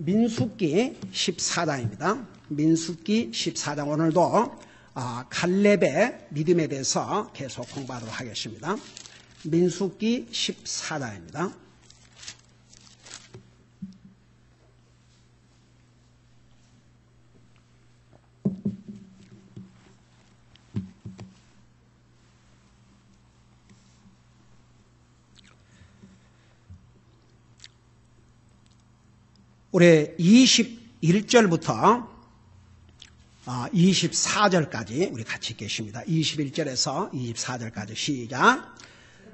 민수기 14장입니다. 민수기 14장 오늘도 갈렙의 믿음에 대해서 계속 공부하도록 하겠습니다. 민수기 14장입니다. 우리 21절부터 24절까지 우리 같이 읽겠습니다. 21절에서 24절까지 시작.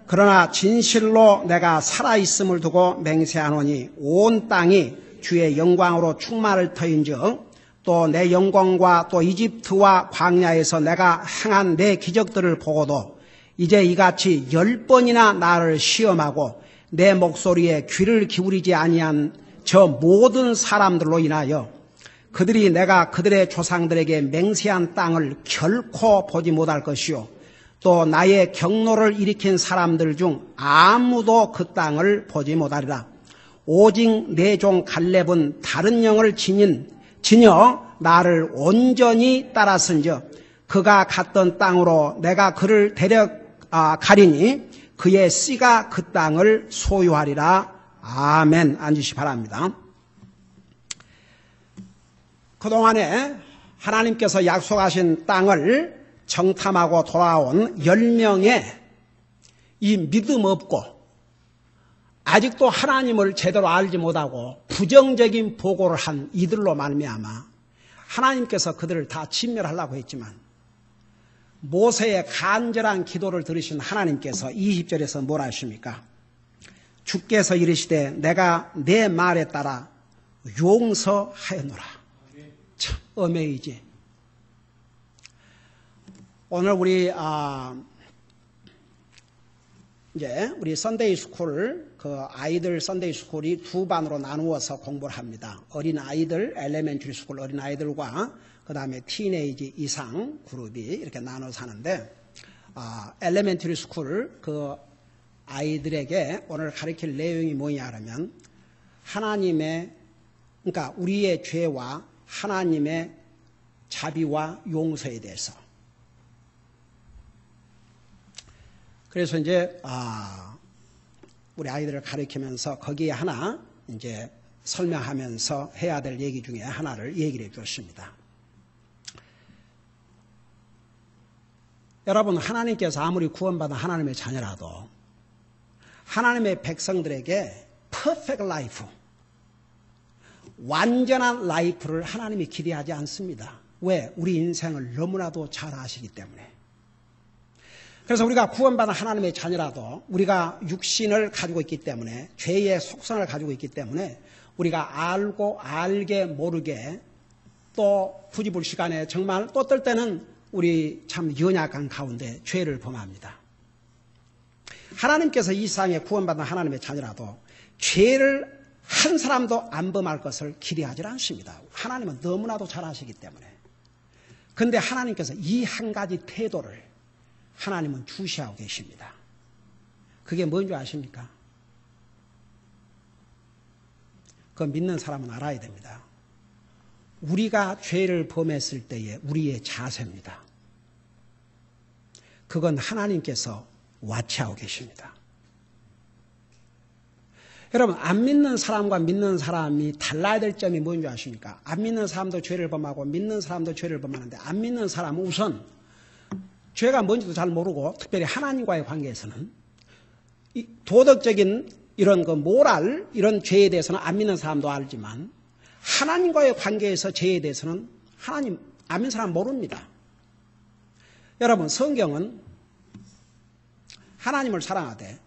그러나 진실로 내가 살아있음을 두고 맹세하노니 온 땅이 주의 영광으로 충만할 터인즉 또 내 영광과 또 이집트와 광야에서 내가 행한 내 기적들을 보고도 이제 이같이 10번이나 나를 시험하고 내 목소리에 귀를 기울이지 아니한 저 모든 사람들로 인하여 그들이 내가 그들의 조상들에게 맹세한 땅을 결코 보지 못할 것이요 또 나의 경노를 일으킨 사람들 중 아무도 그 땅을 보지 못하리라. 오직 내 종 갈렙은 다른 영을 지녀 나를 온전히 따랐은즉 그가 갔던 땅으로 내가 그를 데려가리니 그의 씨가 그 땅을 소유하리라. 아멘. 앉으시 바랍니다. 그동안에 하나님께서 약속하신 땅을 정탐하고 돌아온 10명의 이 믿음 없고 아직도 하나님을 제대로 알지 못하고 부정적인 보고를 한 이들로 말미암아 하나님께서 그들을 다 진멸하려고 했지만 모세의 간절한 기도를 들으신 하나님께서 20절에서 뭐라 하십니까? 주께서 이르시되 내가 내 말에 따라 용서하였노라. 참 어메이지. 오늘 우리 이제 우리 선데이 스쿨 그 아이들 선데이 스쿨이 두 반으로 나누어서 공부를 합니다. 어린 아이들 엘레멘터리 스쿨 어린 아이들과 그 다음에 티네이지 이상 그룹이 이렇게 나눠서 하는데 엘레멘터리 스쿨 그 아이들에게 오늘 가르칠 내용이 뭐냐 하면 하나님의 그러니까 우리의 죄와 하나님의 자비와 용서에 대해서. 그래서 이제 우리 아이들을 가르치면서 거기에 하나 이제 설명하면서 해야 될 얘기 중에 하나를 얘기를 해 주었습니다. 여러분 하나님께서 아무리 구원받은 하나님의 자녀라도 하나님의 백성들에게 perfect life, 완전한 라이프를 하나님이 기대하지 않습니다. 왜? 우리 인생을 너무나도 잘 아시기 때문에. 그래서 우리가 구원받은 하나님의 자녀라도 우리가 육신을 가지고 있기 때문에 죄의 속성을 가지고 있기 때문에 우리가 알게 모르게 또 부지불식간에 정말 또 어떨 때는 우리 참 연약한 가운데 죄를 범합니다. 하나님께서 이 세상에 구원받은 하나님의 자녀라도 죄를 한 사람도 안 범할 것을 기대하지 않습니다. 하나님은 너무나도 잘 아시기 때문에. 그런데 하나님께서 이 한 가지 태도를 하나님은 주시하고 계십니다. 그게 뭔지 아십니까? 그거 믿는 사람은 알아야 됩니다. 우리가 죄를 범했을 때의 우리의 자세입니다. 그건 하나님께서 와치하고 계십니다. 여러분 안 믿는 사람과 믿는 사람이 달라야 될 점이 뭔지 아십니까? 안 믿는 사람도 죄를 범하고 믿는 사람도 죄를 범하는데 안 믿는 사람은 우선 죄가 뭔지도 잘 모르고 특별히 하나님과의 관계에서는 도덕적인 이런 그 모랄 이런 죄에 대해서는 안 믿는 사람도 알지만 하나님과의 관계에서 죄에 대해서는 하나님 안 믿는 사람 모릅니다. 여러분 성경은 하나님을 사랑하되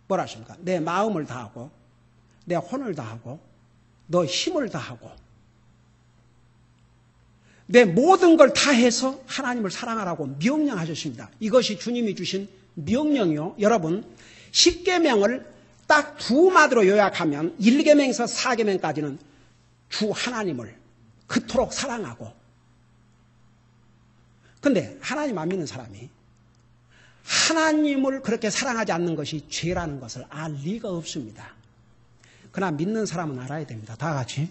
뭐라 하십니까? 내 마음을 다하고 내 혼을 다하고 너 힘을 다하고 내 모든 걸 다해서 하나님을 사랑하라고 명령하셨습니다. 이것이 주님이 주신 명령이요. 여러분 10계명을 딱 두 마디로 요약하면 1계명에서 4계명까지는 주 하나님을 그토록 사랑하고 근데 하나님 안 믿는 사람이 하나님을 그렇게 사랑하지 않는 것이 죄라는 것을 알 리가 없습니다. 그러나 믿는 사람은 알아야 됩니다. 다 같이.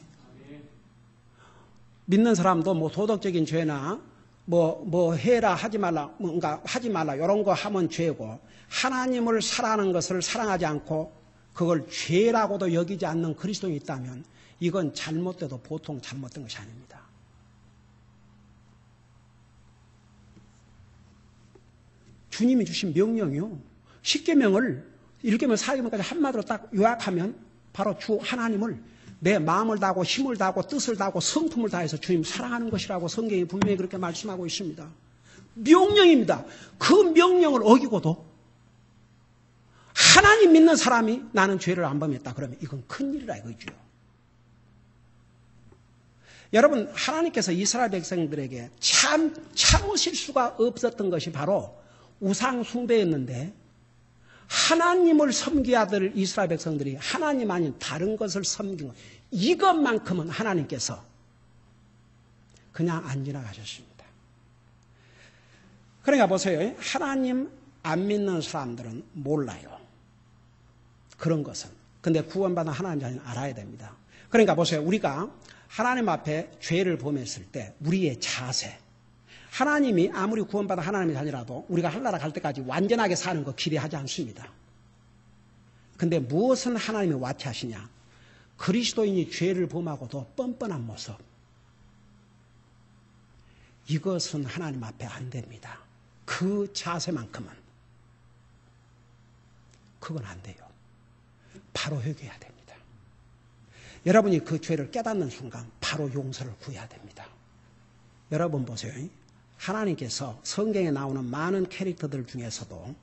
믿는 사람도 뭐 도덕적인 죄나 뭐 해라 하지 말라 뭔가 하지 말라 이런 거 하면 죄고, 하나님을 사랑하는 것을 사랑하지 않고 그걸 죄라고도 여기지 않는 그리스도인이 있다면 이건 잘못돼도 보통 잘못된 것이 아닙니다. 주님이 주신 명령이요. 10계명을 1계명 4계명까지 한마디로 딱 요약하면 바로 주 하나님을 내 마음을 다하고 힘을 다하고 뜻을 다하고 성품을 다해서 주님 사랑하는 것이라고 성경이 분명히 그렇게 말씀하고 있습니다. 명령입니다. 그 명령을 어기고도 하나님 믿는 사람이 나는 죄를 안 범했다 그러면 이건 큰일이라 이거죠. 여러분, 하나님께서 이스라엘 백성들에게 참으실 수가 없었던 것이 바로 우상 숭배였는데, 하나님을 섬겨야 될 이스라엘 백성들이 하나님 아닌 다른 것을 섬긴 것, 이것만큼은 하나님께서 그냥 안 지나가셨습니다. 그러니까 보세요. 하나님 안 믿는 사람들은 몰라요. 그런 것은. 근데 구원받은 하나님 자녀는 알아야 됩니다. 그러니까 보세요. 우리가 하나님 앞에 죄를 범했을 때 우리의 자세, 하나님이 아무리 구원받은 하나님의 자녀라도 우리가 하늘나라 갈 때까지 완전하게 사는 거 기대하지 않습니다. 근데 무엇은 하나님이 와치하시냐? 그리스도인이 죄를 범하고도 뻔뻔한 모습. 이것은 하나님 앞에 안 됩니다. 그 자세만큼은. 그건 안 돼요. 바로 회개해야 됩니다. 여러분이 그 죄를 깨닫는 순간 바로 용서를 구해야 됩니다. 여러분 보세요. 하나님께서 성경에 나오는 많은 캐릭터들 중에서도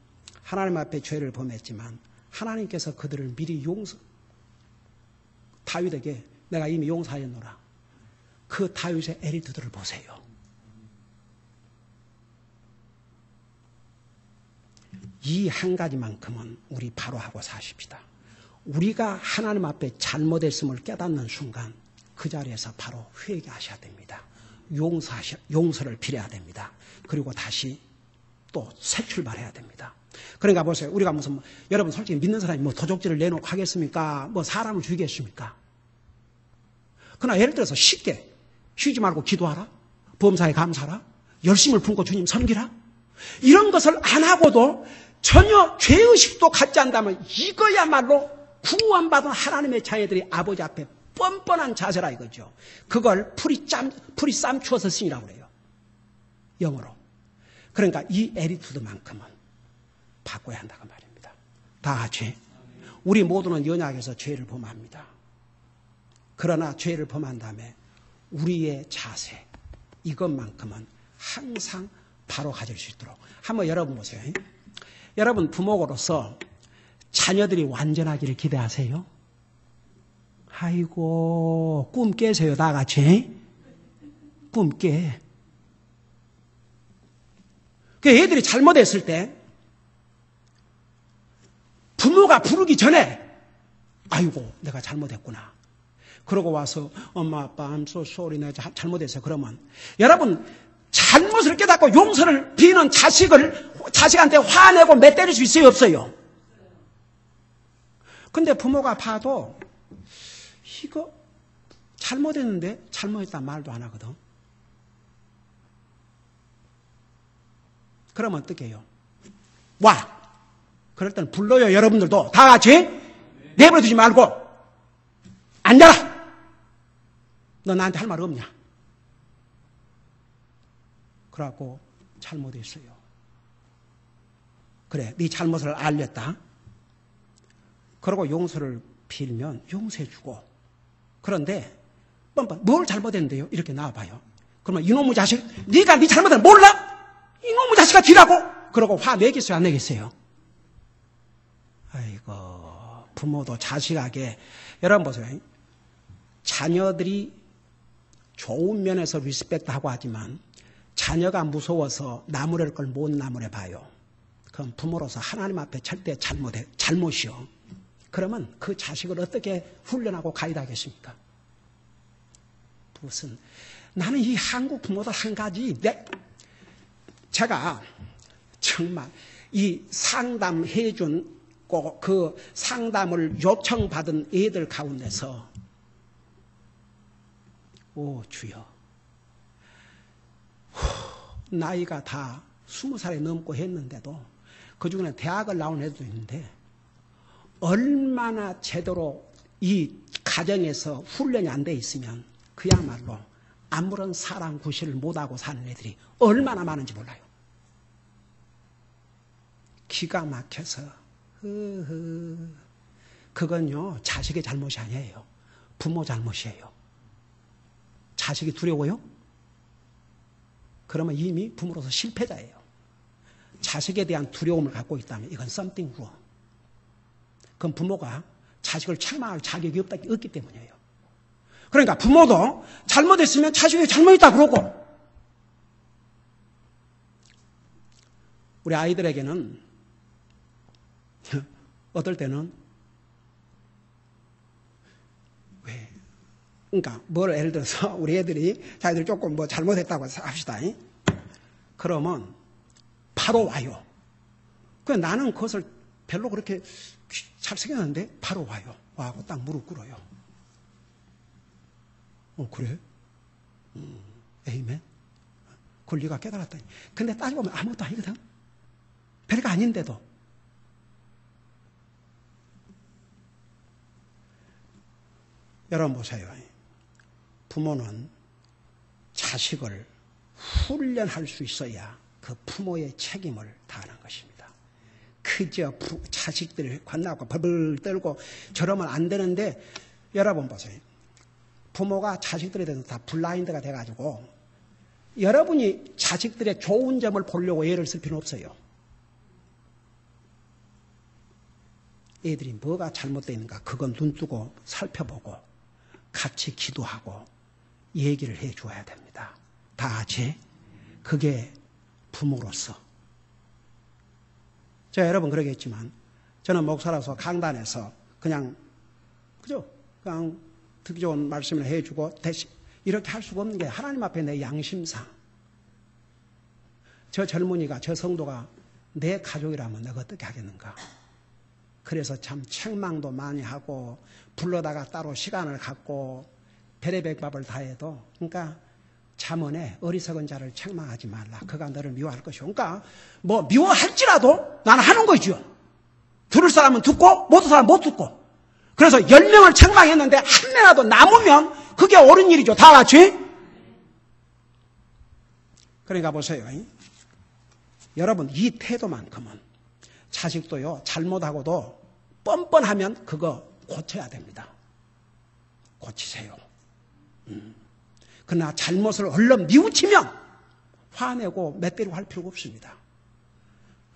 하나님 앞에 죄를 범했지만 하나님께서 그들을 미리 다윗에게 내가 이미 용서하였노라. 그 다윗의 에리트들을 보세요. 이 한 가지만큼은 우리 바로 하고 사십시다. 우리가 하나님 앞에 잘못했음을 깨닫는 순간 그 자리에서 바로 회개하셔야 됩니다. 용서를 빌어야 됩니다. 그리고 다시 또 새 출발해야 됩니다. 그러니까 보세요. 우리가 무슨 여러분 솔직히 믿는 사람이 뭐 도적질을 내놓고 하겠습니까? 뭐 사람을 죽이겠습니까? 그러나 예를 들어서 쉽게 쉬지 말고 기도하라. 범사에 감사하라. 열심을 품고 주님 섬기라. 이런 것을 안 하고도 전혀 죄의식도 갖지 않다면 이거야말로 구원받은 하나님의 자녀들이 아버지 앞에 뻔뻔한 자세라 이거죠. 그걸 풀이 쌈추어서 쓰이라고 그래요. 영어로. 그러니까 이 에리투드만큼은 바꿔야 한다고 말입니다. 다 같이. 우리 모두는 연약해서 죄를 범합니다. 그러나 죄를 범한 다음에 우리의 자세, 이것만큼은 항상 바로 가질 수 있도록. 한번 여러분 보세요. 여러분 부모로서 자녀들이 완전하기를 기대하세요? 아이고, 꿈 깨세요, 다 같이. 꿈 깨. 그 애들이 잘못했을 때 부모가 부르기 전에 아이고, 내가 잘못했구나. 그러고 와서 엄마, 아빠, I'm so sorry, 내가 잘못했어요. 그러면 여러분 잘못을 깨닫고 용서를 비는 자식한테 화내고 매 때릴 수 있어요, 없어요? 근데 부모가 봐도 이거 잘못했는데 잘못했단 말도 안 하거든. 그러면 어떻게 해요? 와! 그럴 때는 불러요. 여러분들도 다 같이 내버려두지 말고 앉아라. 너 나한테 할 말 없냐? 그래갖고 잘못했어요. 그래, 네 잘못을 알렸다. 그러고 용서를 빌면 용서해주고. 그런데 뭘 잘못했는데요? 이렇게 나와봐요. 그러면 이놈의 자식, 네가 네 잘못을 몰라? 이놈의 자식아 뒤라고. 그러고 화 내겠어요, 안 내겠어요? 아이고, 부모도 자식에게. 여러분 보세요. 자녀들이 좋은 면에서 리스펙트하고 하지만 자녀가 무서워서 나무랄 걸 못 나무래 봐요. 그럼 부모로서 하나님 앞에 절대 잘못이요. 그러면 그 자식을 어떻게 훈련하고 가이드하겠습니까? 무슨, 나는 이 한국 부모들 한 가지, 제가 정말 이 상담해준 그 상담을 요청받은 애들 가운데서 오 주여, 나이가 다 20살이 넘고 했는데도 그중에는 대학을 나온 애도 있는데 얼마나 제대로 이 가정에서 훈련이 안 돼 있으면 그야말로 아무런 사랑 구실을 못하고 사는 애들이 얼마나 많은지 몰라요. 기가 막혀서 그건요 자식의 잘못이 아니에요. 부모 잘못이에요. 자식이 두려워요? 그러면 이미 부모로서 실패자예요. 자식에 대한 두려움을 갖고 있다면 이건 something wrong. 그건 부모가 자식을 책망할 자격이 없기 때문이에요. 그러니까 부모도 잘못했으면 자식이 잘못했다 그러고, 우리 아이들에게는 어떨 때는 그러니까 뭘 예를 들어서 우리 애들이 자기들이 조금 뭐 잘못했다고 합시다. 그러면 바로 와요. 그래 나는 그것을 별로 그렇게 잘 생겼는데 바로 와요. 와고 딱 무릎 꿇어요. 그래? 에이멘. 그걸 네가 깨달았다니. 근데 따지고 보면 아무것도 아니거든. 별거 아닌데도. 여러분 보세요. 부모는 자식을 훈련할 수 있어야 그 부모의 책임을 다하는 것입니다. 그저 자식들을 관나고 벌벌 떨고 저러면 안 되는데, 여러분 보세요. 부모가 자식들에 대해서 다 블라인드가 돼가지고 여러분이 자식들의 좋은 점을 보려고 애를 쓸 필요는 없어요. 애들이 뭐가 잘못되어 있는가 그건 눈뜨고 살펴보고 같이 기도하고 얘기를 해줘야 됩니다. 다 같이. 그게 부모로서. 제가 여러분 그러겠지만 저는 목사라서 강단에서 그냥 듣기 좋은 말씀을 해주고 대신 이렇게 할 수가 없는 게 하나님 앞에 내 양심상 저 젊은이가 저 성도가 내 가족이라면 내가 어떻게 하겠는가. 그래서 참 책망도 많이 하고 불러다가 따로 시간을 갖고 베레백밥을 다 해도, 그러니까 잠언에 어리석은 자를 책망하지 말라. 그가 너를 미워할 것이오. 그러니까 뭐 미워할지라도 나는 하는 거죠. 들을 사람은 듣고 못 들을 사람은 못 듣고. 그래서 10명을 책망했는데 한 명이라도 남으면 그게 옳은 일이죠. 다 같이. 그러니까 보세요. 여러분 이 태도만큼은 자식도요 잘못하고도 뻔뻔하면 그거 고쳐야 됩니다. 고치세요. 그러나 잘못을 얼른 뉘우치면 화내고 맷대리고 할 필요가 없습니다.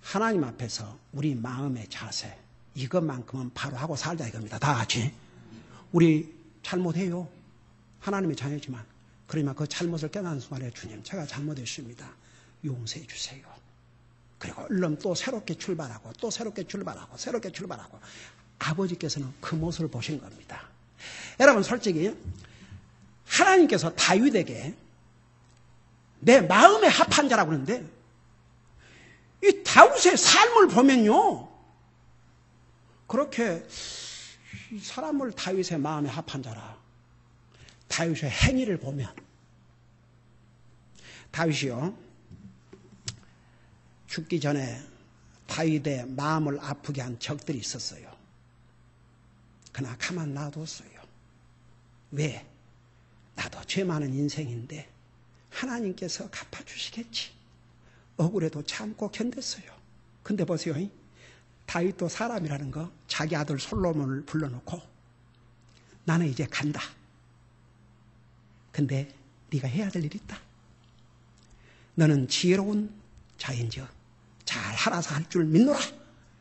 하나님 앞에서 우리 마음의 자세 이것만큼은 바로 하고 살자 이겁니다. 다 같이. 우리 잘못해요. 하나님의 자녀지만 그러면 그 잘못을 깨닫는 순간에 주님 제가 잘못했습니다. 용서해 주세요. 그리고 얼른 또 새롭게 출발하고 또 새롭게 출발하고 새롭게 출발하고 아버지께서는 그 모습을 보신 겁니다. 여러분 솔직히 하나님께서 다윗에게 내 마음에 합한 자라고 그러는데 이 다윗의 삶을 보면요 그렇게 사람을 다윗의 마음에 합한 자라. 다윗의 행위를 보면 다윗이요 죽기 전에 다윗의 마음을 아프게 한 적들이 있었어요. 그러나 가만 놔뒀어요. 왜? 나도 죄 많은 인생인데 하나님께서 갚아주시겠지. 억울해도 참고 견뎠어요. 근데 보세요. 다윗도 사람이라는 거 자기 아들 솔로몬을 불러놓고 나는 이제 간다. 근데 네가 해야 될 일이 있다. 너는 지혜로운 자인즉 잘 알아서 할 줄 믿노라.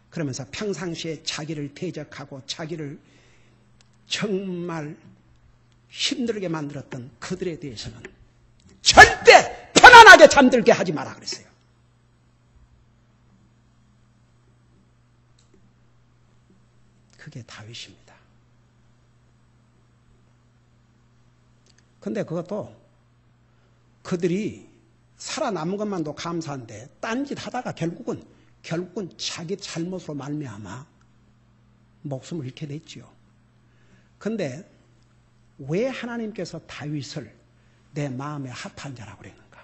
그러면서 평상시에 자기를 대적하고 자기를 정말 힘들게 만들었던 그들에 대해서는 절대 편안하게 잠들게 하지 마라 그랬어요. 그게 다윗입니다. 근데 그것도 그들이 살아남은 것만도 감사한데 딴짓 하다가 결국은 자기 잘못으로 말미암아 목숨을 잃게 됐지요. 근데 왜 하나님께서 다윗을 내 마음에 합한 자라고 그랬는가?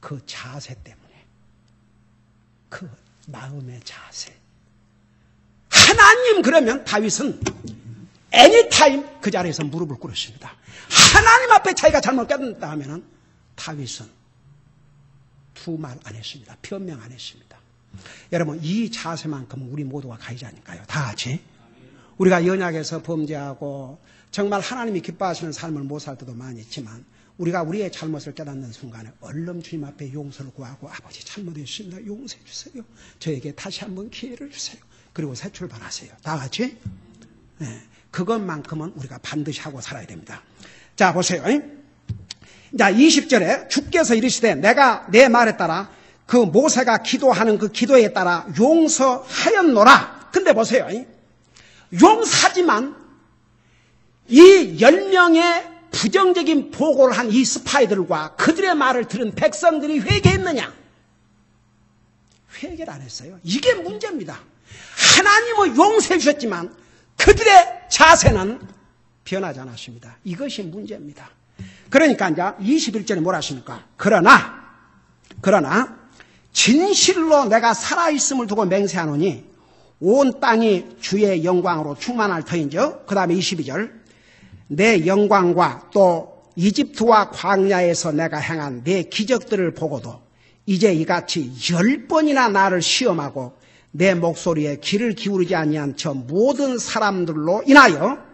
그 자세 때문에. 그 마음의 자세. 하나님 그러면 다윗은 애니타임 그 자리에서 무릎을 꿇었습니다. 하나님 앞에 자기가 잘못 깨닫다 하면은 다윗은 두 말 안 했습니다. 변명 안 했습니다. 여러분 이 자세만큼은 우리 모두가 가지지 않을까요? 다 같이. 우리가 연약해서 범죄하고 정말 하나님이 기뻐하시는 삶을 못 살 때도 많이 있지만 우리가 우리의 잘못을 깨닫는 순간에 얼른 주님 앞에 용서를 구하고 아버지 잘못했습니다. 용서해 주세요. 저에게 다시 한번 기회를 주세요. 그리고 새 출발하세요. 다 같이. 네, 그것만큼은 우리가 반드시 하고 살아야 됩니다. 자 보세요. 자 20절에 주께서 이르시되 내가 내 말에 따라 그 모세가 기도하는 그 기도에 따라 용서하였노라. 근데 보세요. 용서하지만 이 10명의 부정적인 보고를 한 이 스파이들과 그들의 말을 들은 백성들이 회개했느냐? 회개를 안 했어요. 이게 문제입니다. 하나님은 용서해 주셨지만 그들의 자세는 변하지 않았습니다. 이것이 문제입니다. 그러니까 이제 21절에 뭐라 하십니까? 그러나 진실로 내가 살아있음을 두고 맹세하노니 온 땅이 주의 영광으로 충만할 터인즉 그 다음에 22절 내 영광과 또 이집트와 광야에서 내가 행한 내 기적들을 보고도 이제 이같이 10번이나 나를 시험하고 내 목소리에 귀를 기울이지 아니한 저 모든 사람들로 인하여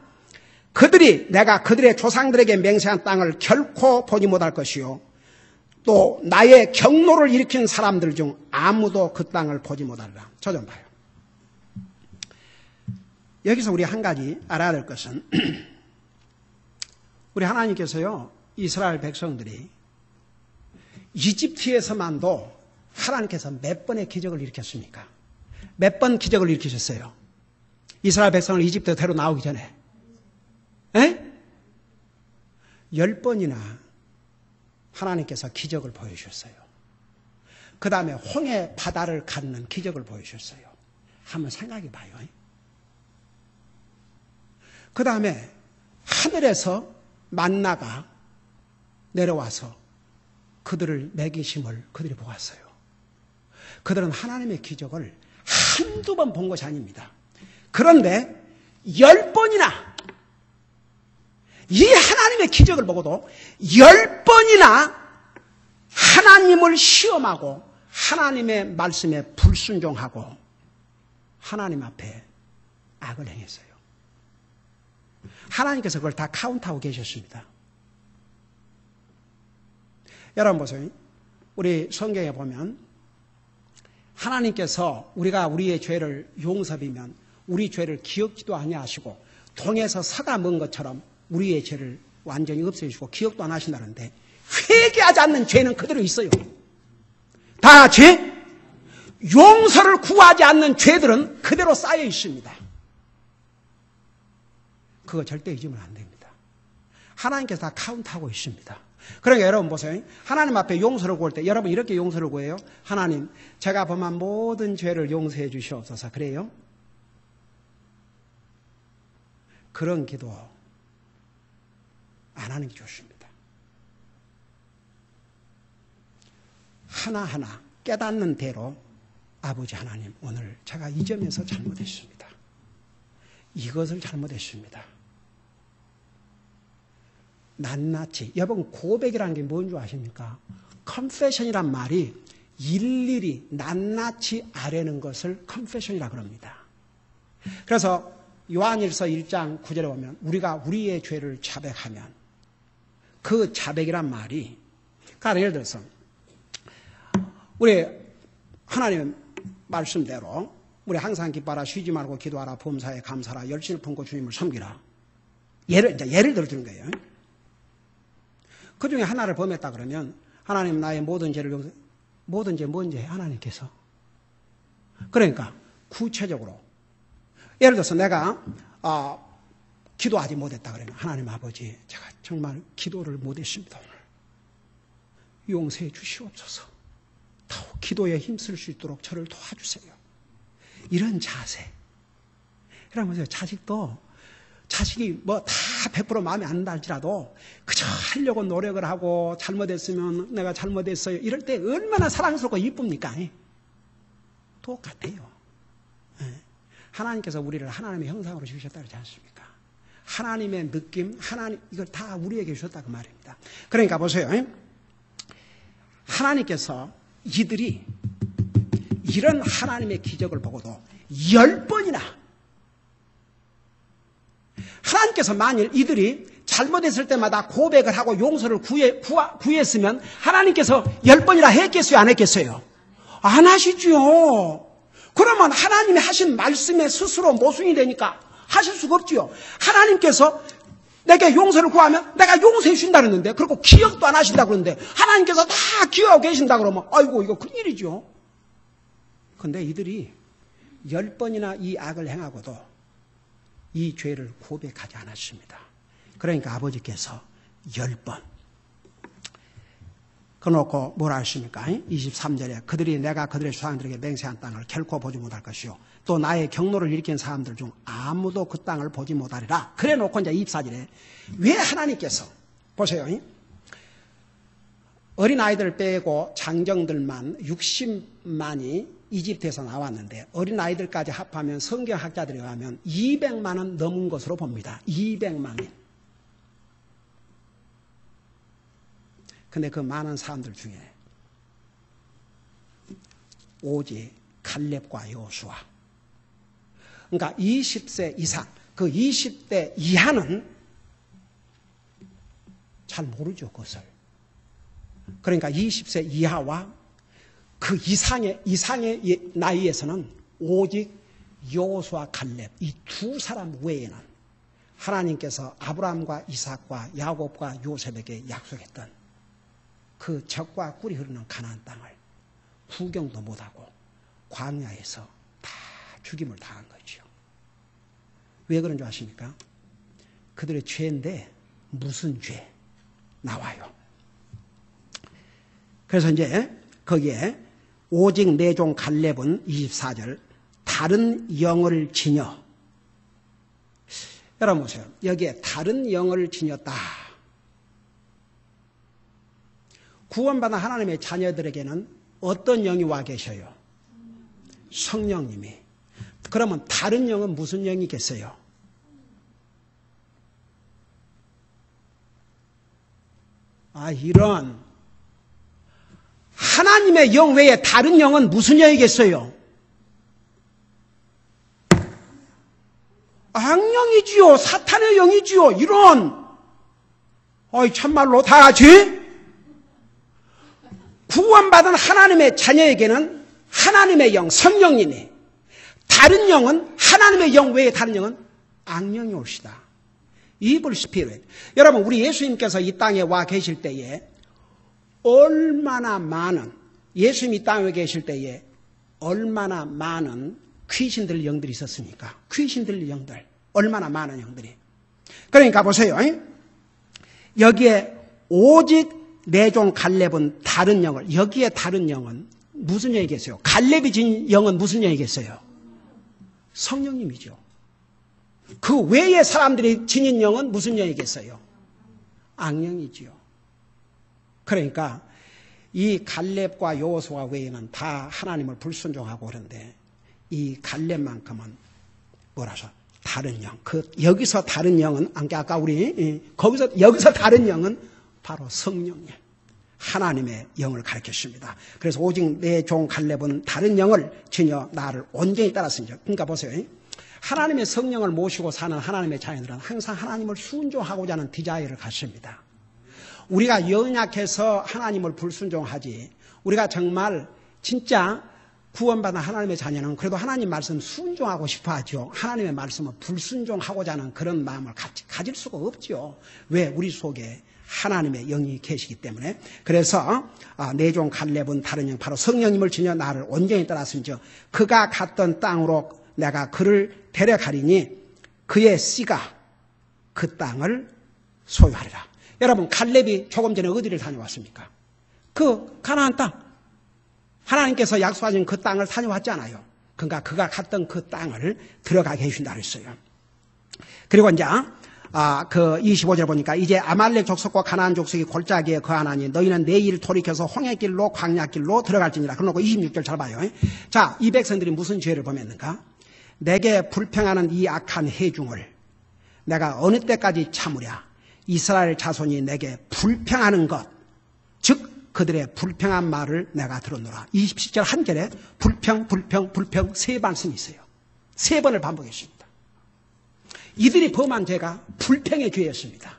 그들이 내가 그들의 조상들에게 맹세한 땅을 결코 보지 못할 것이요 또 나의 경노를 일으킨 사람들 중 아무도 그 땅을 보지 못하리라. 저 좀 봐요. 여기서 우리 한 가지 알아야 될 것은 우리 하나님께서요 이스라엘 백성들이 이집트에서만도 하나님께서 몇 번의 기적을 일으켰습니까? 몇 번 기적을 일으키셨어요? 이스라엘 백성을 이집트에 데려 나오기 전에 10번이나 하나님께서 기적을 보여주셨어요. 그 다음에 홍해 바다를 갖는 기적을 보여주셨어요. 한번 생각해 봐요. 그 다음에 하늘에서 만나가 내려와서 그들을 먹이심을 그들이 보았어요. 그들은 하나님의 기적을 한두 번 본 것이 아닙니다. 그런데 10번이나 이 하나님의 기적을 보고도 10번이나 하나님을 시험하고 하나님의 말씀에 불순종하고 하나님 앞에 악을 행했어요. 하나님께서 그걸 다 카운트하고 계셨습니다. 여러분 보세요. 우리 성경에 보면 하나님께서 우리가 우리의 죄를 용서비면 우리 죄를 기억지도 아니하시고 동에서 서가 먼 것처럼 우리의 죄를 완전히 없애주시고 기억도 안 하신다는데 회개하지 않는 죄는 그대로 있어요. 다 같이 용서를 구하지 않는 죄들은 그대로 쌓여 있습니다. 그거 절대 잊으면 안 됩니다. 하나님께서 다 카운트하고 있습니다. 그러니까 여러분 보세요. 하나님 앞에 용서를 구할 때 여러분 이렇게 용서를 구해요. 하나님 제가 범한 모든 죄를 용서해 주시옵소서. 그래요? 그런 기도 안 하는 게 좋습니다. 하나하나 깨닫는 대로 아버지 하나님 오늘 제가 이 점에서 잘못했습니다. 이것을 잘못했습니다. 낱낱이 여러분 고백이라는 게 뭔지 아십니까? confession이란 말이 일일이 낱낱이 아뢰는 것을 confession이라고 합니다. 그래서 요한일서 1장 9절에 보면 우리가 우리의 죄를 자백하면 그 자백이란 말이 그러니까 예를 들어서 우리 하나님 말씀대로 우리 항상 기뻐하라 쉬지 말고 기도하라 범사에 감사하라 열심을 품고 주님을 섬기라 예를 들어주는 거예요. 그 중에 하나를 범했다 그러면 하나님 나의 모든 죄를 용서 모든 죄 뭔지 하나님께서 그러니까 구체적으로 예를 들어서 내가 기도하지 못했다 그러면 하나님 아버지 제가 정말 기도를 못했습니다. 오늘 용서해 주시옵소서. 더욱 기도에 힘쓸 수 있도록 저를 도와주세요. 이런 자세 그러면 보세요. 자식이 뭐 다 100% 마음에 안 든다 할지라도 그저 하려고 노력을 하고 잘못했으면 내가 잘못했어요. 이럴 때 얼마나 사랑스럽고 이쁩니까? 똑같아요. 하나님께서 우리를 하나님의 형상으로 주셨다 그러지 않습니까? 하나님의 느낌, 하나님, 이걸 다 우리에게 주셨다 그 말입니다. 그러니까 보세요. 하나님께서 이들이 이런 하나님의 기적을 보고도 10번이나 하나님께서 만일 이들이 잘못했을 때마다 고백을 하고 용서를 구했으면 하나님께서 10번이나 했겠어요? 안 했겠어요? 안 하시죠. 그러면 하나님이 하신 말씀에 스스로 모순이 되니까 하실 수가 없지요. 하나님께서 내게 용서를 구하면 내가 용서해 주신다 그랬는데, 그리고 기억도 안 하신다 그러는데 하나님께서 다 기억하고 계신다 그러면 아이고 이거 큰일이죠. 그런데 이들이 10번이나 이 악을 행하고도 이 죄를 고백하지 않았습니다. 그러니까 아버지께서 10번 그놓고 뭐라 하십니까? 23절에 그들이 내가 그들의 조상들에게 맹세한 땅을 결코 보지 못할 것이요 또 나의 경노를 일으킨 사람들 중 아무도 그 땅을 보지 못하리라. 그래 놓고 이제 24절에 왜 하나님께서 보세요. 어린아이들 빼고 장정들만 60만이 이집트에서 나왔는데 어린아이들까지 합하면 성경학자들에 의하면 200만은 넘은 것으로 봅니다. 200만이. 근데 그 많은 사람들 중에 오직 갈렙과 여호수아, 그러니까 20세 이상, 그 20대 이하는 잘 모르죠, 그것을. 그러니까 20세 이하와 그 이상의 나이에서는 오직 여호수아 갈렙 이 두 사람 외에는 하나님께서 아브라함과 이삭과 야곱과 요셉에게 약속했던 그 젖과 꿀이 흐르는 가나안 땅을 구경도 못하고 광야에서 다 죽임을 당한 거죠. 왜 그런 줄 아십니까? 그들의 죄인데 무슨 죄? 나와요. 그래서 이제 거기에 오직 내 종 갈렙은 24절 다른 영을 지녀. 여러분 보세요. 여기에 다른 영을 지녔다. 구원받은 하나님의 자녀들에게는 어떤 영이 와 계셔요? 성령님이. 그러면 다른 영은 무슨 영이겠어요? 이런 하나님의 영 외에 다른 영은 무슨 영이겠어요? 악령이지요. 사탄의 영이지요. 이런. 참말로 다 같이 구원받은 하나님의 자녀에게는 하나님의 영, 성령님이, 다른 영은 하나님의 영 외에 다른 영은 악령이 올시다. Evil Spirit. 여러분, 우리 예수님께서 이 땅에 와 계실 때에 얼마나 많은, 예수님이 이 땅에 계실 때에 얼마나 많은 귀신들 영들이 있었습니까? 귀신들 영들. 얼마나 많은 영들이. 그러니까 보세요. 여기에 오직 내 종 갈렙은 다른 영을, 여기에 다른 영은 무슨 영이겠어요? 갈렙이 진 영은 무슨 영이겠어요? 성령님이죠. 그 외의 사람들이 지닌 영은 무슨 영이겠어요? 악령이지요. 그러니까 이 갈렙과 여호수아 외에는 다 하나님을 불순종하고 그런데 이 갈렙만큼은 뭐라서 다른 영. 여기서 다른 영은 아까 우리 여기서 다른 영은 바로 성령님, 하나님의 영을 가르쳤습니다. 그래서 오직 내 종 갈렙은 다른 영을 지녀 나를 온전히 따랐습니다. 그러니까 보세요. 하나님의 성령을 모시고 사는 하나님의 자녀들은 항상 하나님을 순종하고자 하는 디자이어를 갖습니다. 우리가 연약해서 하나님을 불순종하지, 우리가 정말 진짜 구원받은 하나님의 자녀는 그래도 하나님 말씀 순종하고 싶어 하죠. 하나님의 말씀을 불순종하고자 하는 그런 마음을 가질 수가 없죠. 왜? 우리 속에 하나님의 영이 계시기 때문에. 그래서 내 종 갈렙은 다른 영, 바로 성령님을 지녀 나를 온전히 따랐으며 그가 갔던 땅으로 내가 그를 데려가리니 그의 씨가 그 땅을 소유하리라. 여러분, 갈렙이 조금 전에 어디를 다녀왔습니까? 그 가나안 땅. 하나님께서 약속하신 그 땅을 다녀왔잖아요. 그러니까 그가 갔던 그 땅을 들어가게 해준다 그랬어요. 그리고 이제 그 25절 보니까 이제 아말렉 족속과 가나안 족속이 골짜기에 거하나니 너희는 내일 돌이켜서 홍해길로 광야길로 들어갈지니라. 그러고 26절 잘 봐요. 자, 이 백성들이 무슨 죄를 범했는가? 내게 불평하는 이 악한 해중을 내가 어느 때까지 참으랴? 이스라엘 자손이 내게 불평하는 것, 즉 그들의 불평한 말을 내가 들었노라. 27절 한 절에 불평, 불평, 불평 세 말씀이 있어요. 세 번을 반복했습니다. 이들이 범한 죄가 불평의 죄였습니다.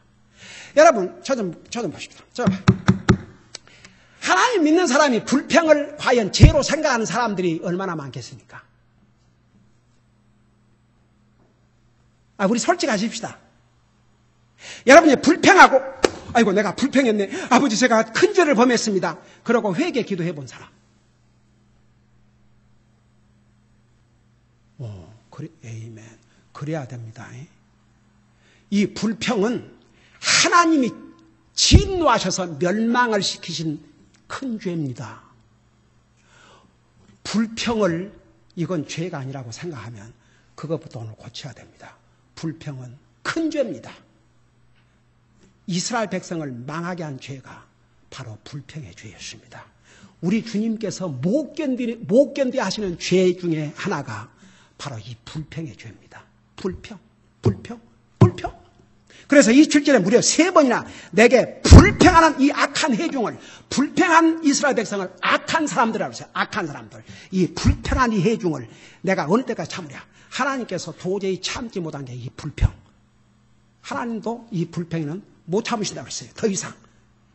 여러분, 저 좀 보십시오. 하나님 믿는 사람이 불평을 과연 죄로 생각하는 사람들이 얼마나 많겠습니까? 우리 솔직하십시다. 여러분이 불평하고, 아이고, 내가 불평했네. 아버지, 제가 큰 죄를 범했습니다. 그러고 회개 기도해 본 사람. 그래, 에이멘. 그래야 됩니다. 이 불평은 하나님이 진노하셔서 멸망을 시키신 큰 죄입니다. 불평을 이건 죄가 아니라고 생각하면 그것부터 오늘 고쳐야 됩니다. 불평은 큰 죄입니다. 이스라엘 백성을 망하게 한 죄가 바로 불평의 죄였습니다. 우리 주님께서 못 견디 하시는 죄 중에 하나가 바로 이 불평의 죄입니다. 불평. 그래서 27절에 무려 3번이나 내게 불평하는 이 악한 해중을, 불평한 이스라엘 백성을 악한 사람들이라고 했어요. 악한 사람들. 이 불평한 이 해중을 내가 어느 때까지 참으랴? 하나님께서 도저히 참지 못한 게 이 불평. 하나님도 이 불평에는 못 참으신다고 했어요. 더 이상.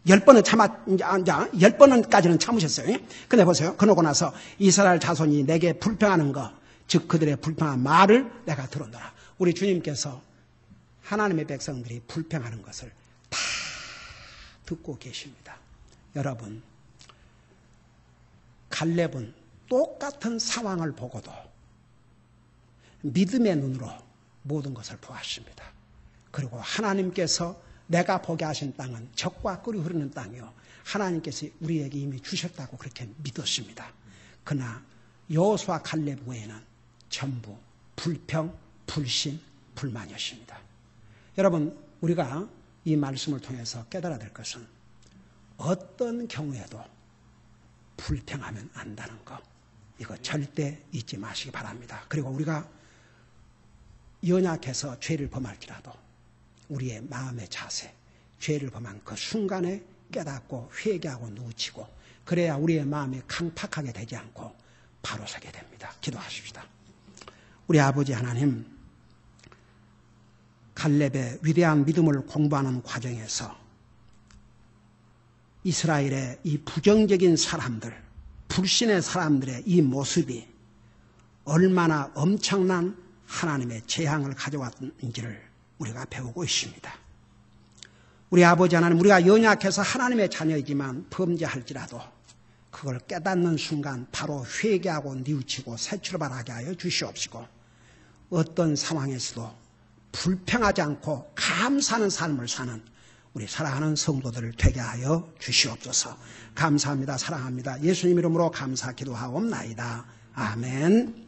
10번은 10번까지는 참으셨어요. 근데 보세요. 그러고 나서 이스라엘 자손이 내게 불평하는 것, 즉 그들의 불평한 말을 내가 들었노라. 우리 주님께서 하나님의 백성들이 불평하는 것을 다 듣고 계십니다. 여러분, 갈렙은 똑같은 상황을 보고도 믿음의 눈으로 모든 것을 보았습니다. 그리고 하나님께서 내가 보게 하신 땅은 젖과 꿀이 흐르는 땅이요, 하나님께서 우리에게 이미 주셨다고 그렇게 믿었습니다. 그러나 여호수아 갈렙 외에는 전부 불평, 불신, 불만이었습니다. 여러분, 우리가 이 말씀을 통해서 깨달아야 될 것은 어떤 경우에도 불평하면 안 된다는 거, 이거 절대 잊지 마시기 바랍니다. 그리고 우리가 연약해서 죄를 범할지라도 우리의 마음의 자세, 죄를 범한 그 순간에 깨닫고 회개하고 뉘우치고, 그래야 우리의 마음이 강팍하게 되지 않고 바로 서게 됩니다. 기도하십시다. 우리 아버지 하나님, 갈렙의 위대한 믿음을 공부하는 과정에서 이스라엘의 이 부정적인 사람들, 불신의 사람들의 이 모습이 얼마나 엄청난 하나님의 재앙을 가져왔는지를 우리가 배우고 있습니다. 우리 아버지 하나님, 우리가 연약해서 하나님의 자녀이지만 범죄할지라도 그걸 깨닫는 순간 바로 회개하고 뉘우치고 새 출발하게 하여 주시옵시고, 어떤 상황에서도 불평하지 않고 감사하는 삶을 사는 우리 사랑하는 성도들을 되게 하여 주시옵소서. 감사합니다. 사랑합니다. 예수님 이름으로 감사 기도하옵나이다. 아멘.